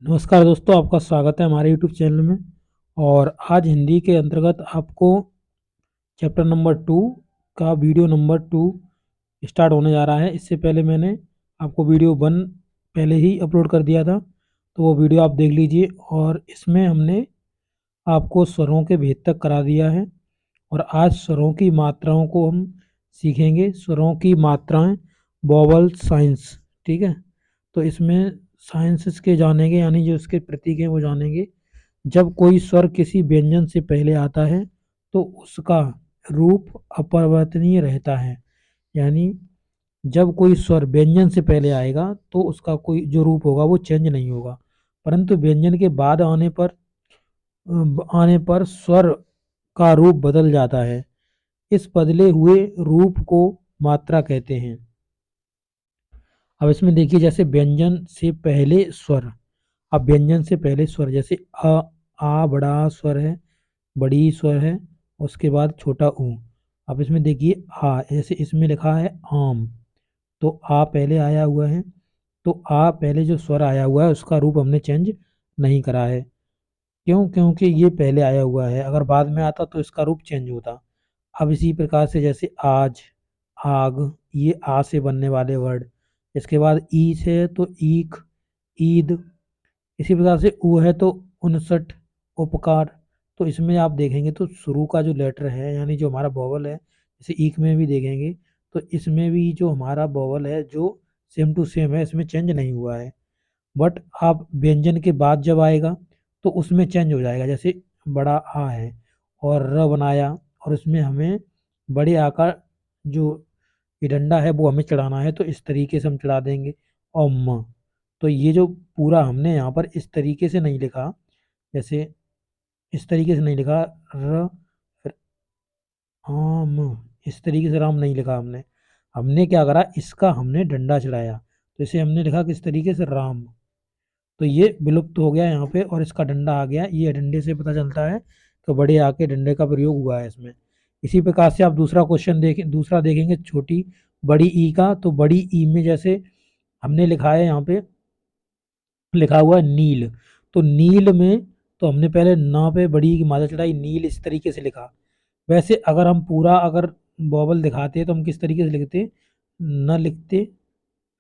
नमस्कार दोस्तों, आपका स्वागत है हमारे यूट्यूब चैनल में। और आज हिंदी के अंतर्गत आपको चैप्टर नंबर 2 का वीडियो नंबर 2 स्टार्ट होने जा रहा है। इससे पहले मैंने आपको वीडियो 1 पहले ही अपलोड कर दिया था, तो वो वीडियो आप देख लीजिए। और इसमें हमने आपको स्वरों के भेद तक करा दिया है और आज स्वरों की मात्राओं को हम सीखेंगे। स्वरों की मात्राएं, वोवल साइंस, ठीक है। तो इसमें साइंस के जानेंगे, यानी जो इसके प्रतीक हैं वो जानेंगे। जब कोई स्वर किसी व्यंजन से पहले आता है तो उसका रूप अपरिवर्तनीय रहता है। यानी जब कोई स्वर व्यंजन से पहले आएगा तो उसका कोई जो रूप होगा वो चेंज नहीं होगा, परंतु व्यंजन के बाद आने पर स्वर का रूप बदल जाता है। इस बदले हुए रूप को मात्रा कहते हैं। अब इसमें देखिए, जैसे व्यंजन से पहले स्वर। अब व्यंजन से पहले स्वर जैसे आ बड़ा स्वर है, बड़ी स्वर है, उसके बाद छोटा ऊ। अब इसमें देखिए आ, जैसे इसमें लिखा है आम, तो आ पहले आया हुआ है, तो आ पहले जो स्वर आया हुआ है उसका रूप हमने चेंज नहीं करा है। क्यों? क्योंकि ये पहले आया हुआ है, अगर बाद में आता तो इसका रूप चेंज होता। अब इसी प्रकार से जैसे आज, आग, ये आ से बनने वाले वर्ड। इसके बाद ई से है तो ईख, ईद। इसी प्रकार से ऊ है तो 59, उपकार। तो इसमें आप देखेंगे तो शुरू का जो लेटर है, यानी जो हमारा वोवल है, जैसे ईक में भी देखेंगे तो इसमें भी जो हमारा वोवल है जो सेम टू सेम है, इसमें चेंज नहीं हुआ है। बट आप व्यंजन के बाद जब आएगा तो उसमें चेंज हो जाएगा। जैसे बड़ा आ है और र बनाया, और इसमें हमें बड़े आ का जो ये डंडा है वो हमें चढ़ाना है, तो इस तरीके से हम चढ़ा देंगे। और म, तो ये जो पूरा हमने यहाँ पर इस तरीके से नहीं लिखा, जैसे इस तरीके से नहीं लिखा र, फिर आम, इस तरीके से राम नहीं लिखा हमने। हमने क्या करा, इसका हमने डंडा चढ़ाया, तो इसे हमने लिखा किस तरीके से, राम। तो ये विलुप्त हो गया यहाँ पे और इसका डंडा आ गया। ये डंडे से पता चलता है तो बड़े आके डंडे का प्रयोग हुआ है इसमें। इसी प्रकार से आप दूसरा क्वेश्चन देखें, दूसरा देखेंगे छोटी बड़ी ई का। तो बड़ी ई में जैसे हमने लिखा है, यहाँ पे लिखा हुआ है नील। तो नील में तो हमने पहले ना पे बड़ी ई की मात्रा चढ़ाई, नील इस तरीके से लिखा। वैसे अगर हम पूरा अगर बॉबल दिखाते तो हम किस तरीके से लिखते, न लिखते,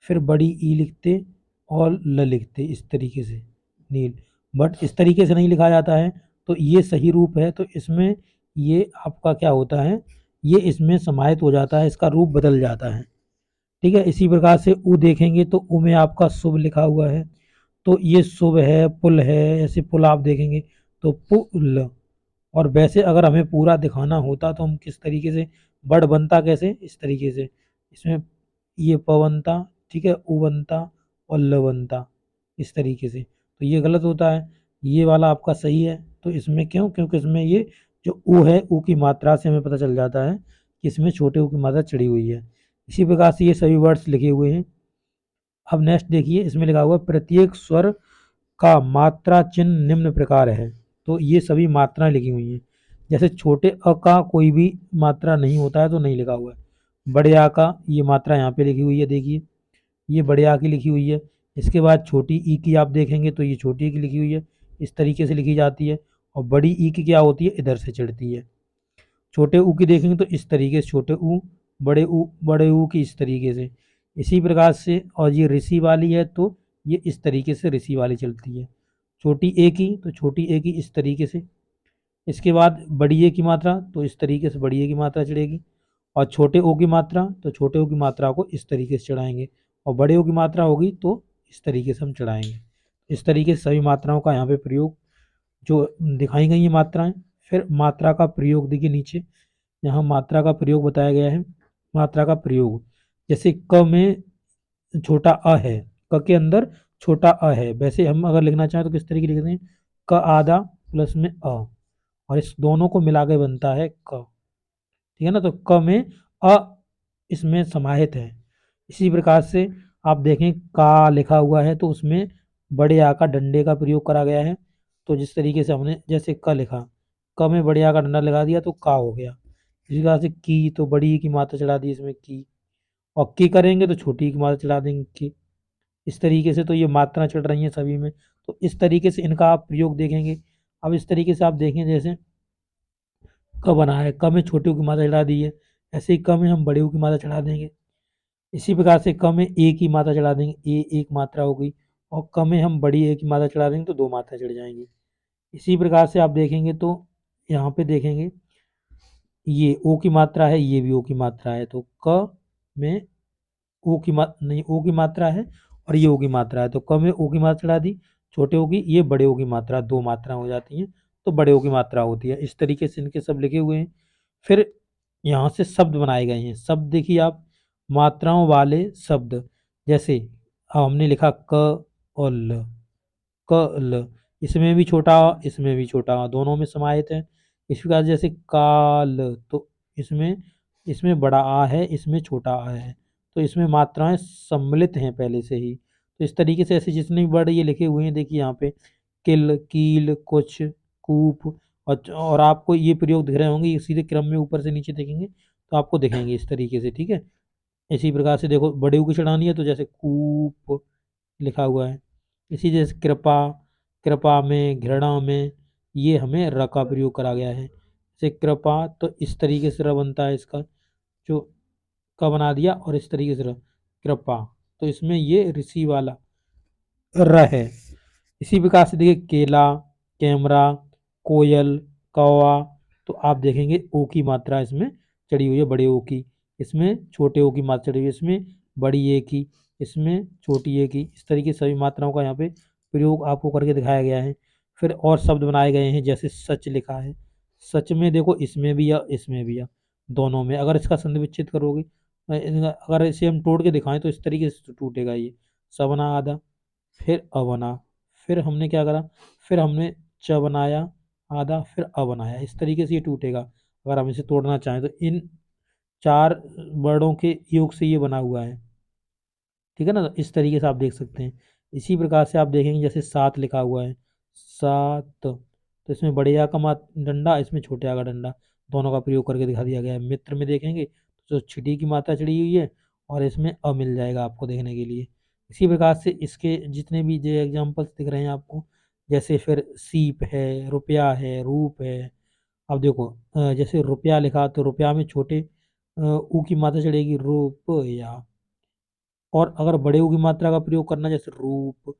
फिर बड़ी ई लिखते और ल लिखते इस तरीके से, नील। बट इस तरीके से नहीं लिखा जाता है, तो ये सही रूप है। तो इसमें ये आपका क्या होता है, ये इसमें समाहित हो जाता है, इसका रूप बदल जाता है। ठीक है। इसी प्रकार से उ देखेंगे तो उ में आपका शुभ लिखा हुआ है, तो ये शुभ है, पुल है। ऐसे पुल आप देखेंगे तो पुल। और वैसे अगर हमें पूरा दिखाना होता तो हम किस तरीके से, बड़ बनता कैसे, इस तरीके से, इसमें ये प बनता, ठीक है, उ बनता और ल बनता इस तरीके से। तो ये गलत होता है, ये वाला आपका सही है। तो इसमें क्यों? क्योंकि इसमें ये जो उ है, उ की मात्रा से हमें पता चल जाता है कि इसमें छोटे उ की मात्रा चढ़ी हुई है। इसी प्रकार से ये सभी वर्ड्स लिखे हुए हैं। अब नेक्स्ट देखिए, इसमें लिखा हुआ है प्रत्येक स्वर का मात्रा चिन्ह निम्न प्रकार है। तो ये सभी मात्राएं लिखी हुई हैं। जैसे छोटे अ का कोई भी मात्रा नहीं होता है तो नहीं लिखा हुआ है। बड़े आ का ये मात्रा यहाँ पे लिखी हुई है, देखिए ये बड़े आ की लिखी हुई है। इसके बाद छोटी ई की आप देखेंगे तो ये छोटी ई की लिखी हुई है, इस तरीके से लिखी जाती है। और बड़ी ई की क्या होती है, इधर से चढ़ती है। छोटे ऊ की देखेंगे तो इस तरीके से छोटे ऊ, बड़े ऊ की इस तरीके से। इसी प्रकार से, और ये ऋषि वाली है तो ये इस तरीके से ऋषि वाली चलती है। छोटी ए की तो छोटी ए की इस तरीके से। इसके बाद बड़ी ए की मात्रा तो इस तरीके से बड़ी ए की मात्रा चढ़ेगी। और छोटे ओ की मात्रा तो छोटे ओ की मात्रा को इस तरीके से चढ़ाएंगे। और बड़े ओ की मात्रा होगी तो इस तरीके से हम चढ़ाएंगे। इस तरीके से सभी मात्राओं का यहाँ पे प्रयोग जो दिखाई गई है मात्राएं। फिर मात्रा का प्रयोग देखिए नीचे, यहाँ मात्रा का प्रयोग बताया गया है। मात्रा का प्रयोग, जैसे क में छोटा अ है, क के अंदर छोटा अ है, वैसे हम अगर लिखना चाहें तो किस तरीके लिखते हैं, क आधा प्लस में अ, और इस दोनों को मिला के बनता है क। ठीक है ना। तो क में अ इसमें समाहित है। इसी प्रकार से आप देखें का लिखा हुआ है तो उसमें बड़े आ का डंडे का प्रयोग करा गया है। तो जिस तरीके से हमने जैसे क लिखा, क में बड़े आ का डंडा लगा दिया तो का हो गया। इसी प्रकार से की, तो बड़ी ई की मात्रा चढ़ा दी इसमें की। और की करेंगे तो छोटी ई की मात्रा चढ़ा देंगे की। इस तरीके से तो ये मात्रा चढ़ रही हैं सभी में, तो इस तरीके से इनका आप प्रयोग देखेंगे। अब इस तरीके से आप देखें जैसे क बना है, क में छोटे ऊ की मात्रा चढ़ा दी है, ऐसे ही क में हम बड़े ऊ की मात्रा चढ़ा देंगे। इसी प्रकार से क में ए की मात्रा चढ़ा देंगे, ए एक मात्रा हो गई, और क में हम बड़ी ए की मात्रा चढ़ा देंगे तो दो मात्रा चढ़ जाएंगी। इसी प्रकार से आप देखेंगे तो यहाँ पे देखेंगे ये ओ की मात्रा है, ये भी ओ की मात्रा है, तो क में ओ की मात्रा नहीं, ओ की मात्रा है और ये ओ की मात्रा है, तो क में ओ की मात्रा चढ़ा दी, छोटे ओ की, ये बड़े ओ की मात्रा, दो मात्रा हो जाती हैं तो बड़े ओ की मात्रा होती है। इस तरीके से इनके सब लिखे हुए हैं। फिर यहाँ से शब्द बनाए गए हैं। शब्द देखिए आप, मात्राओं वाले शब्द, जैसे हमने लिखा क और ल, क ल, इसमें भी छोटा अ, इसमें भी छोटा अ, दोनों में समाहित है। इस प्रकार जैसे काल, तो इसमें इसमें बड़ा आ है, इसमें छोटा आ है, तो इसमें मात्राएं सम्मिलित हैं पहले से ही। तो इस तरीके से ऐसे जितने भी वर्ड ये लिखे हुए हैं देखिए यहाँ पे, किल, कील, कुछ, कूप, और आपको ये प्रयोग दिख रहे होंगे, ये सीधे क्रम में ऊपर से नीचे देखेंगे तो आपको दिखेंगे इस तरीके से, ठीक है। इसी प्रकार से देखो बड़े ऊ की चढ़ानी है तो जैसे कूप लिखा हुआ है। इसी जैसे कृपा, कृपा में, घृणा में, ये हमें र का प्रयोग करा गया है। जैसे कृपा, तो इस तरीके से र बनता है इसका, जो का बना दिया, और इस तरीके से र, कृपा, तो इसमें ये ऋषि वाला र है। इसी प्रकार से देखिए केला, कैमरा, कोयल, कौवा, तो आप देखेंगे ओ की मात्रा इसमें चढ़ी हुई है, बड़े ओ की, इसमें छोटे ओ की मात्रा चढ़ी हुई है, इसमें बड़ी ए की, इसमें छोटी ए की। इस तरीके से सभी मात्राओं का यहाँ पे प्रयोग आपको करके दिखाया गया है। फिर और शब्द बनाए गए हैं, जैसे सच लिखा है, सच में देखो इसमें भी या इसमें भी या, दोनों में। अगर इसका संधि विच्छेद करोगे, अगर इसे हम तोड़ के दिखाएं तो इस तरीके से टूटेगा ये, सवना आधा, फिर अ बना, फिर हमने क्या करा, फिर हमने च बनाया आधा, फिर अ बनाया, इस तरीके से ये टूटेगा। अगर हम इसे तोड़ना चाहें तो इन चार वर्डों के योग से ये बना हुआ है, ठीक है ना। तो इस तरीके से आप देख सकते हैं। इसी प्रकार से आप देखेंगे जैसे सात लिखा हुआ है, सात, तो इसमें बड़े या का डंडा, इसमें छोटे आ का डंडा, दोनों का प्रयोग करके दिखा दिया गया है। मित्र में देखेंगे तो छिटी की मात्रा चढ़ी हुई है, और इसमें अ मिल जाएगा आपको देखने के लिए। इसी प्रकार से इसके जितने भी जो एग्जाम्पल्स दिख रहे हैं आपको, जैसे फिर सीप है, रुपया है, रूप है। अब देखो जैसे रुपया लिखा तो रुपया में छोटे ऊ की मात्रा चढ़ेगी, रुपया, और अगर बड़े ऊ की मात्रा का प्रयोग करना जैसे रूप,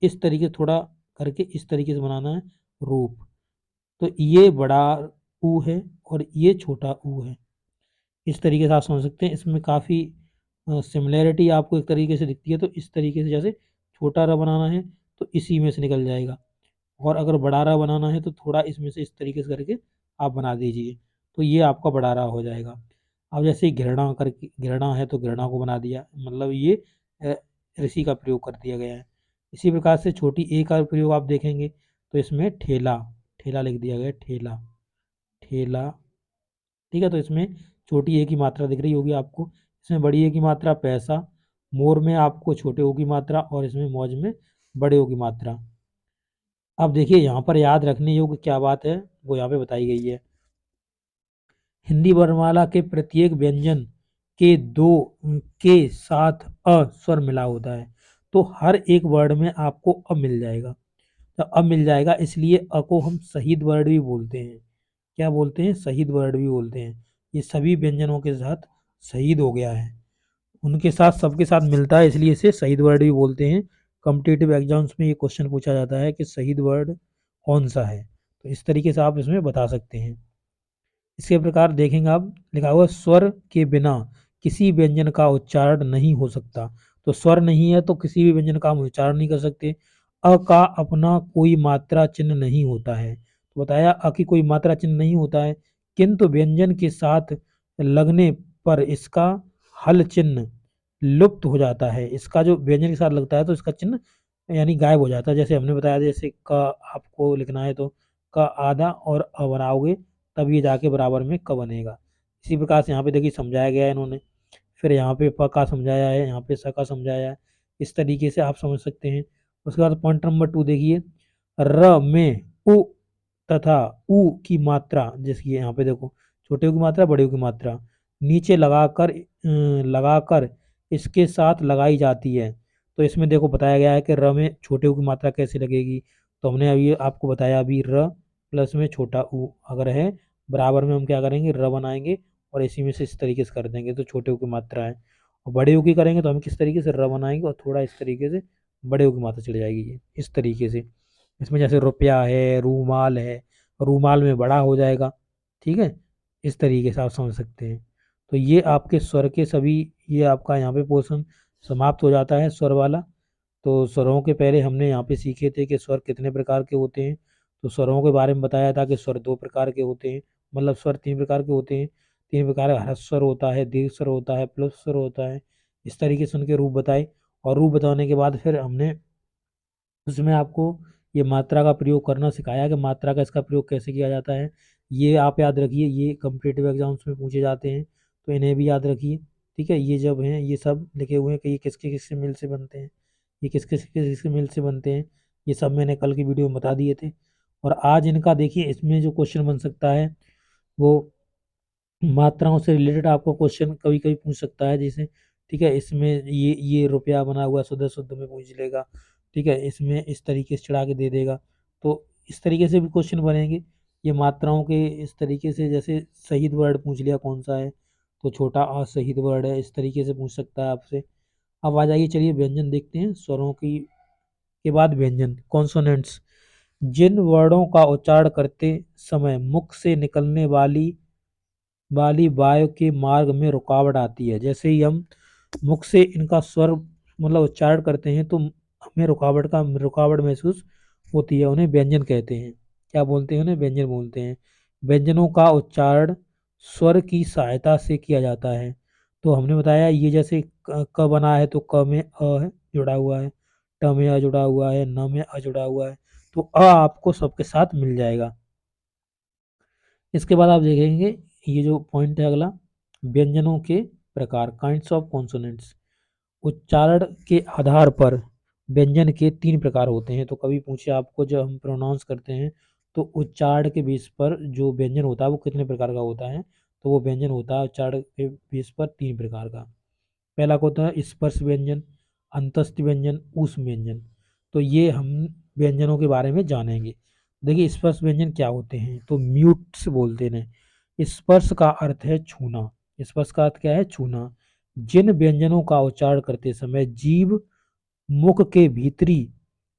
इस तरीके से थोड़ा करके इस तरीके से बनाना है, रूप। तो ये बड़ा ऊ है और ये छोटा ऊ है, इस तरीके से आप समझ सकते हैं। इसमें काफ़ी सिमिलैरिटी आपको एक तरीके से दिखती है। तो इस तरीके से जैसे छोटा र बनाना है तो इसी में से निकल जाएगा, और अगर बड़ा र बनाना है तो थोड़ा इसमें से इस तरीके से करके आप बना दीजिए, तो ये आपका बड़ा र हो जाएगा। अब जैसे घृणा करके, घृणा है तो घृणा को बना दिया, मतलब ये अ, ऋषि का प्रयोग कर दिया गया है। इसी प्रकार से छोटी ए का प्रयोग आप देखेंगे तो इसमें ठेला, ठेला लिख दिया गया है, ठेला, ठेला, ठीक है। तो इसमें छोटी ए की मात्रा दिख रही होगी आपको, इसमें बड़ी ए की मात्रा पैसा, मोर में आपको छोटे ओ की मात्रा, और इसमें मौज में बड़े ओ की मात्रा। अब देखिए यहाँ पर याद रखने योग्य क्या बात है वो यहाँ पे बताई गई है। हिंदी वर्णमाला के प्रत्येक व्यंजन के दो के साथ अ स्वर मिला होता है, तो हर एक वर्ड में आपको अ मिल जाएगा। तो अ मिल जाएगा, इसलिए अ को हम शहीद वर्ड भी बोलते हैं। क्या बोलते हैं? शहीद वर्ड भी बोलते हैं। ये सभी व्यंजनों के साथ शहीद हो गया है, उनके साथ सबके साथ मिलता है, इसलिए इसे शहीद वर्ड भी बोलते हैं। कॉम्पिटिटिव एग्जाम्स में ये क्वेश्चन पूछा जाता है कि शहीद वर्ड कौन सा है, तो इस तरीके से आप इसमें बता सकते हैं। इसके प्रकार देखेंगे आप, लिखा हुआ स्वर के बिना किसी व्यंजन का उच्चारण नहीं हो सकता। तो स्वर नहीं है तो किसी भी व्यंजन का हम उच्चारण नहीं कर सकते। अ का अपना कोई मात्रा चिन्ह नहीं होता है, तो बताया अ की कोई मात्रा चिन्ह नहीं होता है, किंतु व्यंजन के साथ लगने पर इसका हल चिन्ह लुप्त हो जाता है। इसका जो व्यंजन के साथ लगता है तो इसका चिन्ह यानी गायब हो जाता है। जैसे हमने बताया, जैसे क आपको लिखना है तो क आधा और अ बनाओगे तब ये जाके बराबर में क बनेगा। इसी प्रकार से यहाँ पे देखिए समझाया गया है इन्होंने। फिर यहाँ पे प का समझाया है, यहाँ पे स का समझाया है। इस तरीके से आप समझ सकते हैं। उसके बाद पॉइंट नंबर 2 देखिए, र में उ तथा उ की मात्रा, जैसे यहाँ पे देखो छोटे ऊ की मात्रा, बड़े ऊ की मात्रा नीचे लगाकर इसके साथ लगाई जाती है। तो इसमें देखो बताया गया है कि र में छोटे ऊ की मात्रा कैसे लगेगी। तो हमने अभी आपको बताया, अभी र प्लस में छोटा ऊ अगर है बराबर में, हम क्या करेंगे, र बनाएंगे और इसी में से इस तरीके से कर देंगे, तो छोटे ऊ की मात्रा है। और बड़े ऊ की करेंगे तो हम किस तरीके से, र बनाएंगे और थोड़ा इस तरीके से बड़े ऊ की मात्रा चली जाएगी, ये इस तरीके से। इसमें जैसे रुपया है, रूमाल है, रूमाल में बड़ा हो जाएगा, ठीक है, इस तरीके से आप समझ सकते हैं। तो ये आपके स्वर के सभी, ये आपका यहाँ पे पोर्शन समाप्त हो जाता है स्वर वाला। तो स्वरों के पहले हमने यहाँ पे सीखे थे कि स्वर कितने प्रकार के होते हैं। तो स्वरों के बारे में बताया था कि स्वर 2 प्रकार के होते हैं, मतलब स्वर 3 प्रकार के होते हैं। 3 प्रकार का ह्रस्व स्वर होता है, दीर्घ स्वर होता है, प्लुत स्वर होता है। इस तरीके से उनके रूप बताए। और रूप बताने के बाद फिर हमने उसमें आपको ये मात्रा का प्रयोग करना सिखाया कि मात्रा का इसका प्रयोग कैसे किया जाता है। ये आप याद रखिए, ये कम्पिटिटिव एग्जाम्स में पूछे जाते हैं, तो इन्हें भी याद रखिए। ठीक है, ये जब हैं, ये सब लिखे हुए हैं कि ये किसके किसके मिल से बनते हैं, ये किसके किसके किसके मिल से बनते हैं, ये सब मैंने कल की वीडियो में बता दिए थे। और आज इनका देखिए, इसमें जो क्वेश्चन बन सकता है वो मात्राओं से रिलेटेड आपको क्वेश्चन कभी कभी पूछ सकता है, जैसे ठीक है, इसमें ये रुपया बना हुआ शुद्ध शुद्ध में पूछ लेगा। ठीक है, इसमें इस तरीके से चढ़ा के दे देगा। तो इस तरीके से भी क्वेश्चन बनेंगे। ये मात्राओं के इस तरीके से, जैसे शहीद वर्ड पूछ लिया कौन सा है, तो छोटा आ शहीद वर्ड है, इस तरीके से पूछ सकता है आपसे। अब आ जाइए, चलिए व्यंजन देखते हैं। स्वरों की के बाद व्यंजन, कॉन्सोनेंट्स। जिन वर्णों का उच्चारण करते समय मुख से निकलने वाली वायु के मार्ग में रुकावट आती है, जैसे ही हम मुख से इनका स्वर मतलब उच्चारण करते हैं तो हमें रुकावट महसूस होती है, उन्हें व्यंजन कहते हैं। क्या बोलते हैं? उन्हें व्यंजन बोलते हैं। व्यंजनों का उच्चारण स्वर की सहायता से किया जाता है। तो हमने बताया, ये जैसे क बना है तो क में अ है जुड़ा हुआ है, ट में अ जुड़ा हुआ है, न में अ जुड़ा हुआ है, तो अ आपको सबके साथ मिल जाएगा। इसके बाद आप देखेंगे, ये जो पॉइंट है अगला, व्यंजनों के प्रकार, काइंड्स ऑफ कॉन्सोनेंट्स। उच्चारण के आधार पर व्यंजन के 3 प्रकार होते हैं। तो कभी पूछे आपको, जब हम प्रोनाउंस करते हैं तो उच्चारण के बेस पर जो व्यंजन होता है वो कितने प्रकार का होता है, तो वो व्यंजन होता है उच्चारण के बेस पर 3 प्रकार का। पहला को होता है स्पर्श व्यंजन, अंतस्थ व्यंजन, ऊष्म व्यंजन। तो ये हम व्यंजनों के बारे में जानेंगे। देखिए स्पर्श व्यंजन क्या होते हैं, तो म्यूट्स बोलते हैं। स्पर्श का अर्थ है छूना। स्पर्श का अर्थ क्या है? छूना। जिन व्यंजनों का उच्चारण करते समय जीभ मुख के भीतरी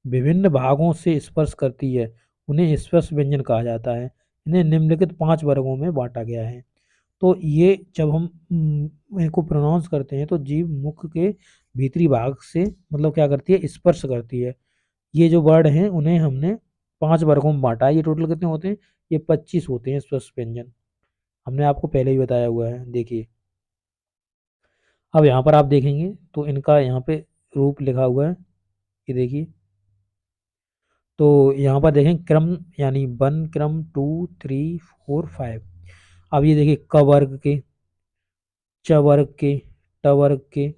विभिन्न भागों से स्पर्श करती है, उन्हें स्पर्श व्यंजन कहा जाता है। इन्हें निम्नलिखित 5 वर्गों में बांटा गया है। तो ये जब हम इनको प्रोनाउंस करते हैं तो जीभ मुख के भीतरी भाग से मतलब क्या करती है? स्पर्श करती है। ये जो वर्ड हैं उन्हें हमने 5 वर्गों में बांटा है। ये टोटल कितने होते हैं? ये 25 होते हैं स्पर्श व्यंजन। हमने आपको पहले ही बताया हुआ है, देखिए। अब यहाँ पर आप देखेंगे तो इनका यहाँ पे रूप लिखा हुआ है, ये देखिए। तो यहाँ पर देखें क्रम, यानी 1 क्रम, 2, 3, 4, 5। अब ये देखिए, क वर्ग के, च वर्ग के, ट वर्ग के,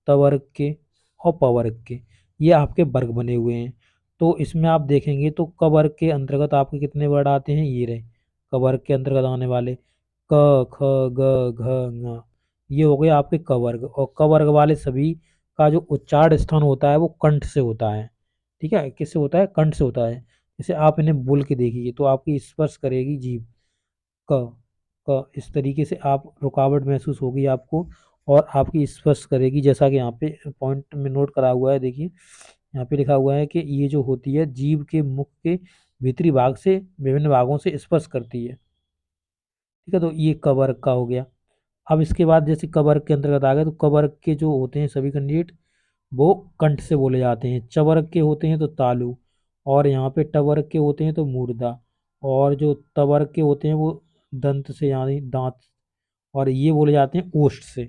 त वर्ग के और प वर्ग के, ये आपके वर्ग बने हुए हैं। तो इसमें आप देखेंगे तो क वर्ग के अंतर्गत आपके कितने वर्ड आते हैं? ये रहे क वर्ग के अंतर्गत आने वाले, क, ख, ग, घ, ङ। ये हो गए आपके क वर्ग। और क वर्ग वाले सभी का जो उच्चारण स्थान होता है वो कंठ से होता है। ठीक है, किससे होता है? कंठ से होता है। जैसे आप इन्हें बोल के देखिए तो आपकी स्पर्श करेगी जीभ, क क, इस तरीके से आप रुकावट महसूस होगी आपको, और आपकी स्पर्श करेगी, जैसा कि यहाँ पे पॉइंट में नोट करा हुआ है। देखिए यहाँ पे लिखा हुआ है कि ये जो होती है जीभ के मुख के भीतरी भाग से विभिन्न भागों से स्पर्श करती है। ठीक है, तो ये क वर्ग का हो गया। अब इसके बाद जैसे क वर्ग के अंतर्गत आ गए, तो क वर्ग के जो होते हैं सभी कैंडिडेट वो कंठ से बोले जाते हैं। च वर्ग के होते हैं तो तालु, और यहाँ पे ट वर्ग के होते हैं तो मूर्धा, और जो त वर्ग के होते हैं वो दंत से, यानी दांत, और ये बोले जाते हैं ओष्ठ से।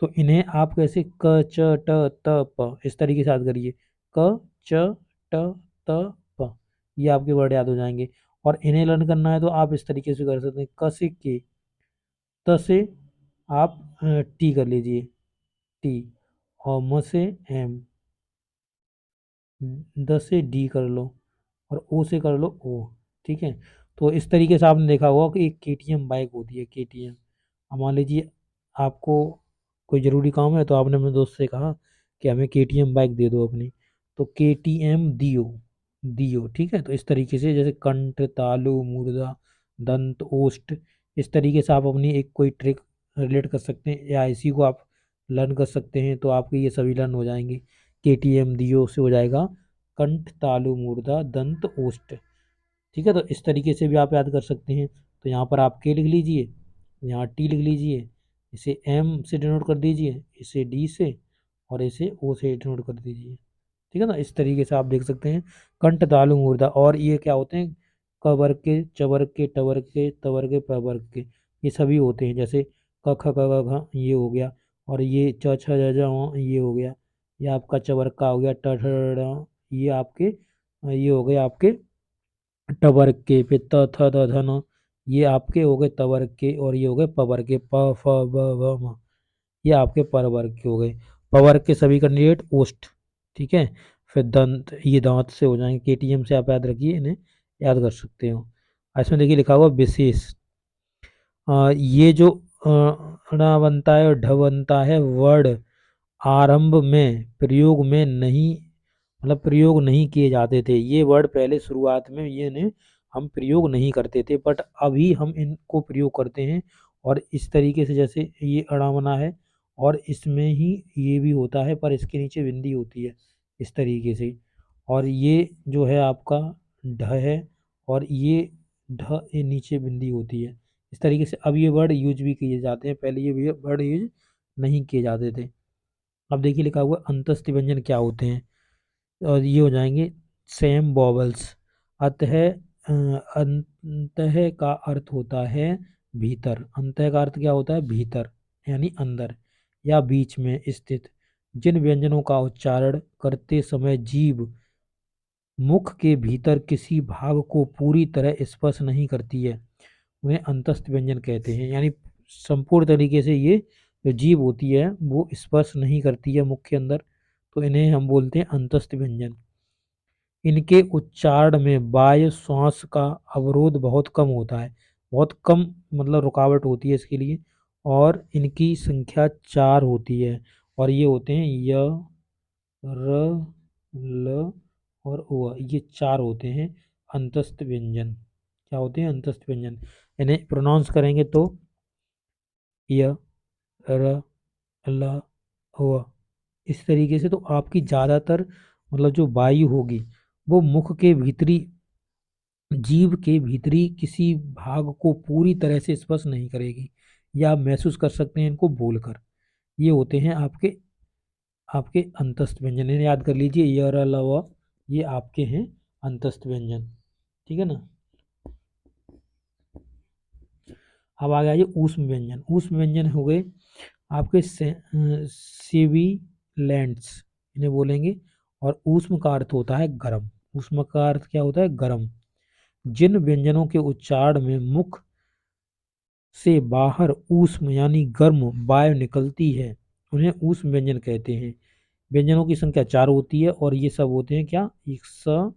तो इन्हें आप कैसे, क च ट त प, इस तरीके से याद करिए, क च ट त प, ये आपके वर्ड याद हो जाएंगे। और इन्हें लर्न करना है तो आप इस तरीके से कर सकते हैं, क से के, त से आप टी कर लीजिए, टी, और म से एम, द से डी कर लो, और ओ से कर लो ओ। ठीक है, तो इस तरीके से आपने देखा होगा कि एक केटीएम बाइक होती है, केटीएम। अब मान लीजिए आपको कोई ज़रूरी काम है तो आपने अपने दोस्त से कहा कि हमें केटीएम बाइक दे दो अपनी, तो केटीएम दियो, दियो, ठीक है। तो इस तरीके से जैसे कंठ, तालु, मूर्धा, दंत, ओष्ठ, इस तरीके से आप अपनी एक कोई ट्रिक रिलेट कर सकते हैं या इसी को आप लर्न कर सकते हैं, तो आपके ये सभी लर्न हो जाएंगे। केटीएम दियो से हो जाएगा कंठ, तालु, मूर्धा, दंत, ओष्ठ, ठीक है। तो इस तरीके से भी आप याद कर सकते हैं। तो यहाँ पर आप के लिख लीजिए, यहाँ टी लिख लीजिए, इसे एम से डिनोट कर दीजिए, इसे डी से, और इसे ओ से डिनोट कर दीजिए, ठीक है ना। इस तरीके से आप देख सकते हैं कंठ, तालु, मूर्धा। और ये क्या होते हैं, क वर्ग के, च वर्ग के, ट वर्ग के, त वर्ग के, प वर्ग के, ये सभी होते हैं। जैसे क ख ग घ घ ये हो गया, और ये च छ ज झ व ये हो गया, ये आपका च वर्ग का हो गया, ट ठ ड ढ, ये आपके ये हो गए आपके ट वर्ग के। फिर त थ द ध न, ये आपके हो गए त वर्ग के, और ये हो गए प वर्ग के, प फ ब भ म, ये आपके पर वर्ग के हो गए। प वर्ग के सभी कैंडिडेट ओष्ठ, ठीक है। फिर दंत, ये दांत से हो जाएंगे, केटीएम से आप याद रखिए, इन्हें याद कर सकते हो। इसमें देखिए लिखा हुआ विशेष, ये जो ण बनता है और ढ बनता है, वर्ड आरंभ में प्रयोग में नहीं, मतलब प्रयोग नहीं किए जाते थे। ये वर्ड पहले शुरुआत में ये ने हम प्रयोग नहीं करते थे, बट अभी हम इनको प्रयोग करते हैं। और इस तरीके से जैसे ये अड़ा बना है, और इसमें ही ये भी होता है, पर इसके नीचे बिंदी होती है, इस तरीके से। और ये जो है आपका ढ है, और ये ढ ये नीचे बिंदी होती है, इस तरीके से अब ये वर्ड यूज भी किए जाते हैं, पहले ये वर्ड यूज नहीं किए जाते थे। अब देखिए लिखा हुआ अंतस्थ व्यंजन क्या होते हैं, और ये हो जाएंगे सेम बॉबल्स। अतः अंतः का अर्थ होता है भीतर, अंतः का अर्थ क्या होता है, भीतर, यानी अंदर या बीच में स्थित। जिन व्यंजनों का उच्चारण करते समय जीभ मुख के भीतर किसी भाग को पूरी तरह स्पर्श नहीं करती है, उन्हें अंतस्थ व्यंजन कहते हैं। यानी संपूर्ण तरीके से ये जो जीभ होती है वो स्पर्श नहीं करती है मुख के अंदर, तो इन्हें हम बोलते हैं अंतस्थ व्यंजन। इनके उच्चारण में वायु श्वास का अवरोध बहुत कम होता है, बहुत कम मतलब रुकावट होती है इसके लिए। और इनकी संख्या 4 होती है, और ये होते हैं य, र, ल और ओ, ये 4 होते हैं अंतस्थ व्यंजन। क्या होते हैं, अंतस्थ व्यंजन। इन्हें प्रोनाउंस करेंगे तो य, र, ल, ओ, इस तरीके से। तो आपकी ज़्यादातर मतलब जो वायु होगी वो मुख के भीतरी, जीभ के भीतरी किसी भाग को पूरी तरह से स्पर्श नहीं करेगी, या आप महसूस कर सकते हैं इनको बोलकर। ये होते हैं आपके आपके अंतस्थ व्यंजन, इन्हें याद कर लीजिए, य, र, ल, व, ये आपके हैं अंतस्थ व्यंजन, ठीक है ना। अब आ गया ये ऊष्म व्यंजन। ऊष्म व्यंजन हो गए आपके सिबिलेंट्स, इन्हें बोलेंगे। और ऊष्म का अर्थ होता है गर्म, ऊष्म का अर्थ क्या होता है, गर्म। जिन व्यंजनों के उच्चारण में मुख से बाहर ऊष्म यानी गर्म वायु निकलती है, उन्हें ऊष्म व्यंजन कहते हैं। व्यंजनों की संख्या 4 होती है, और ये सब होते हैं क्या, एक स,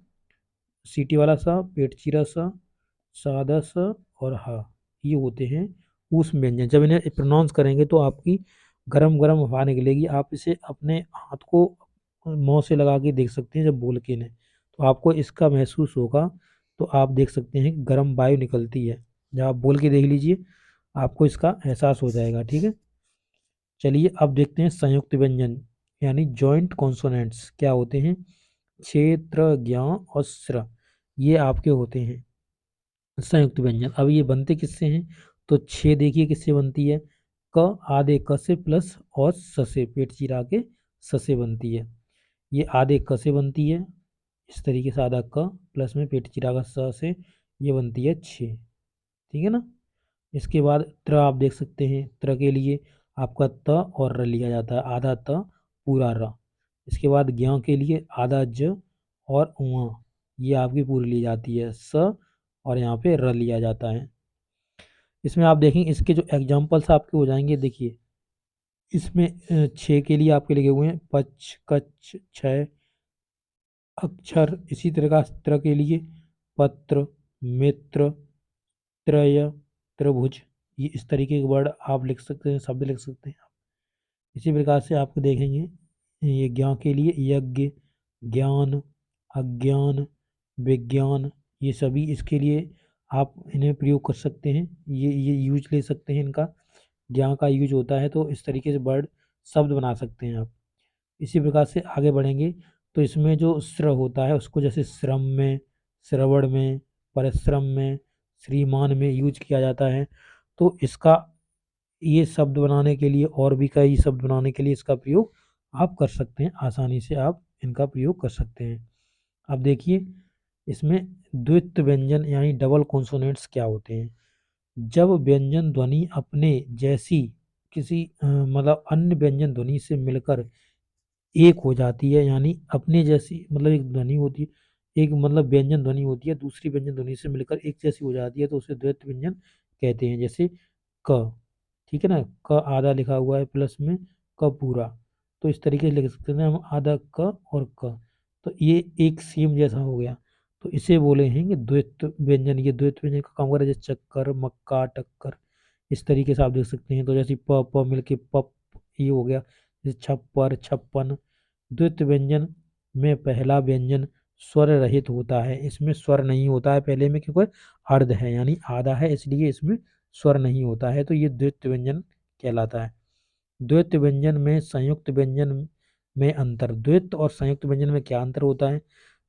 सीटी वाला स, पेट चीरा स, सादा स, और ह, ये होते हैं ऊष्म व्यंजन। जब इन्हें प्रोनाउंस करेंगे तो आपकी गरम गरम हवा निकलेगी, आप इसे अपने हाथ को मुंह से लगा के देख सकते हैं जब बोल के इन्हें, तो आपको इसका महसूस होगा। तो आप देख सकते हैं कि गर्म वायु निकलती है, जब आप बोल के देख लीजिए आपको इसका एहसास हो जाएगा, ठीक है। चलिए अब देखते हैं संयुक्त व्यंजन, यानी जॉइंट कॉन्सोनेंट्स क्या होते हैं। क्षेत्र, ज्ञ और स्र, ये आपके होते हैं संयुक्त व्यंजन। अब ये बनते किससे हैं, तो छः देखिए किससे बनती है, क आधे क से प्लस और स से, पेट चिरा के स से बनती है। ये आधे क से बनती है, इस तरीके से आधा क प्लस में पेट चिरा का स से, ये बनती है 6, ठीक है ना। इसके बाद त्र आप देख सकते हैं, त्र के लिए आपका त और र लिया जाता है, आधा त पूरा र। इसके बाद ज्ञ के लिए आधा ज और उ, ये आपकी पूरी ली जाती है, स और यहाँ पे र लिया जाता है। इसमें आप देखेंगे इसके जो एग्जाम्पल्स आपके हो जाएंगे, देखिए इसमें 6 के लिए आपके लिखे हुए हैं पच, कच्छ, छय, अक्षर। इसी तरह का त्र के लिए पत्र, मित्र, त्रय, त्रिभुज, ये इस तरीके के वर्ड आप लिख सकते हैं, शब्द लिख सकते हैं। इसी प्रकार से आपको देखेंगे ये ज्ञ के लिए यज्ञ, ज्ञान, अज्ञान, विज्ञान, ये सभी इसके लिए आप इन्हें प्रयोग कर सकते हैं। ये यूज ले सकते हैं इनका। ज्ञान का यूज होता है तो इस तरीके से वर्ड शब्द बना सकते हैं आप। इसी प्रकार से आगे बढ़ेंगे तो इसमें जो श्र होता है उसको जैसे श्रम में, श्रवण में, परिश्रम में, श्रीमान में यूज किया जाता है। तो इसका ये शब्द बनाने के लिए और भी कई शब्द बनाने के लिए इसका प्रयोग आप कर सकते हैं। आसानी से आप इनका प्रयोग कर सकते हैं। अब देखिए इसमें द्वित्व व्यंजन यानी डबल कॉन्सोनेंट्स क्या होते हैं। जब व्यंजन ध्वनि अपने जैसी किसी मतलब अन्य व्यंजन ध्वनि से मिलकर एक हो जाती है, यानी अपने जैसी मतलब एक ध्वनि होती है, एक मतलब व्यंजन ध्वनि होती है दूसरी व्यंजन ध्वनि से मिलकर एक जैसी हो जाती है तो उसे द्वैत व्यंजन कहते हैं। जैसे क, ठीक है ना, क आधा लिखा हुआ है प्लस में क पूरा, तो इस तरीके से लिख सकते हैं हम आधा क और क, तो ये एक सेम जैसा हो गया, तो इसे बोले हैं कि द्वैत व्यंजन। ये द्वैत व्यंजन का काम कर जैसे चक्कर, मक्का, टक्कर, इस तरीके से आप देख सकते हैं। तो जैसे प प मिलके पप, ये हो गया। जैसे छप्पर, छप्पन। द्वित्व व्यंजन में पहला व्यंजन स्वर रहित होता है, इसमें स्वर नहीं होता है पहले में, क्योंकि अर्ध है यानी आधा है, इसलिए इसमें स्वर नहीं होता है, तो ये द्वित्व व्यंजन कहलाता है। द्वैत व्यंजन में संयुक्त व्यंजन में अंतर। द्वैत और संयुक्त व्यंजन में क्या अंतर होता है।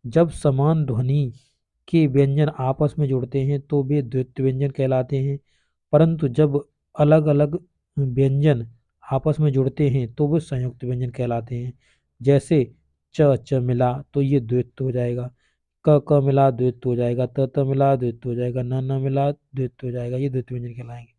जब समान ध्वनि के व्यंजन आपस में जुड़ते हैं तो वे द्वैत व्यंजन कहलाते हैं, परंतु जब अलग अलग व्यंजन आपस में जुड़ते हैं तो वे संयुक्त व्यंजन कहलाते हैं। जैसे च च मिला तो ये द्वैत हो जाएगा, क क मिला द्वैत हो जाएगा, त त मिला द्वैत हो जाएगा, न न मिला द्वैत हो जाएगा, ये द्वैत व्यंजन कहलाएंगे।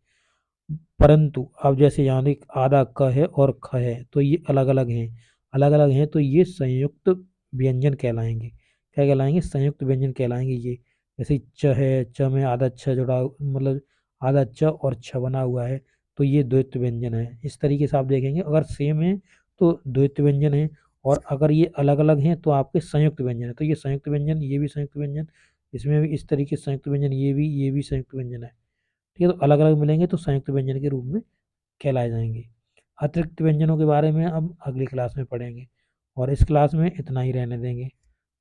परंतु अब जैसे यहाँ एक आधा क है और ख है तो ये अलग अलग हैं, अलग अलग हैं तो ये संयुक्त व्यंजन कहलाएंगे। क्या कहलाएंगे, संयुक्त व्यंजन कहलाएंगे ये। जैसे च है, च में आधा छ जुड़ा मतलब आधा च और छ बना हुआ है तो ये द्वैत व्यंजन है। इस तरीके से आप देखेंगे अगर सेम है तो द्वैत व्यंजन है, और अगर ये अलग अलग हैं तो आपके संयुक्त व्यंजन है। तो ये संयुक्त व्यंजन, ये भी संयुक्त व्यंजन, इसमें भी इस तरीके से संयुक्त व्यंजन, ये भी संयुक्त व्यंजन है। ठीक है, तो अलग अलग मिलेंगे तो संयुक्त व्यंजन के रूप में कहलाए जाएंगे। अतिरिक्त व्यंजनों के बारे में अब अगली क्लास में पढ़ेंगे, और इस क्लास में इतना ही रहने देंगे।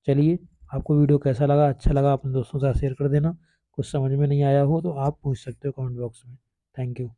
चलिए, आपको वीडियो कैसा लगा, अच्छा लगा अपने दोस्तों के साथ शेयर कर देना। कुछ समझ में नहीं आया हो तो आप पूछ सकते हो कमेंट बॉक्स में। Thank you.